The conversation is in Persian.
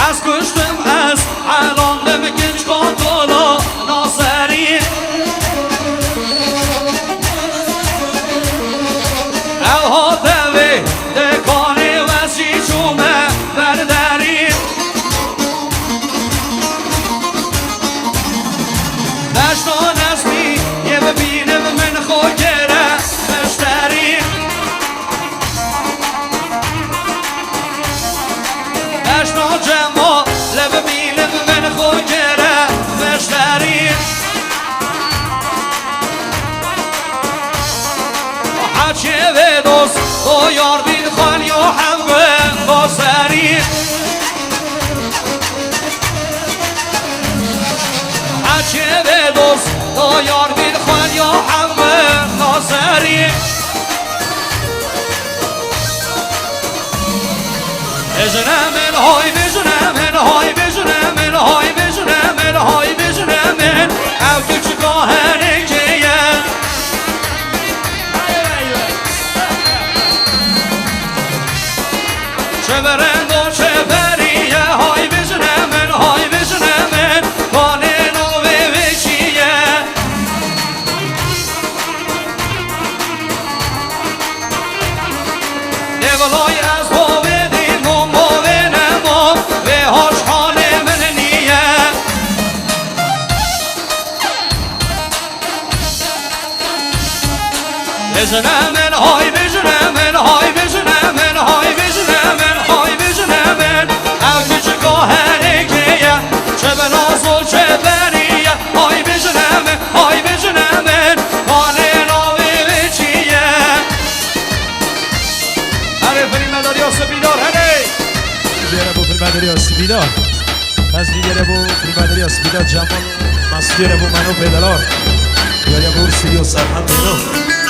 از کشتم از الان بمگنج کاتولا ناصری اوها دوی دکانی وزی چومه برداری نشنان اسمی یه ببینم من خوگره مشتری نشنان جمع لببینم من خوگره مشتری حچه به دوست تو یار بین خالی و حمه باسری حچه به دوست تو یار بین خالی و حمه باسری بجنه من های بجنه من های بجنه من های بجنه من های بجنه من او که چگاه نکیه چه برند و چه بریه های بجنه من های بجنه من کانه نوه بچیه نولای از باوه دیمم باوه نمام به هاش حال من نیه بجنه من های بجنه من های بجنه من های بجنه من های بجنه من او که چگاه نکیه چه بناز و چه بریه های بجنه من های بجنه من کانه ناوی بچیه هره فیلم مداری آسفیدار هره بیاره با فیلم مداری آسفیدار تصمیگره با فیلم مداری آسفیدار جمال مسئولیره با منو پیدلار بیاره با سیدی و سرحن بینو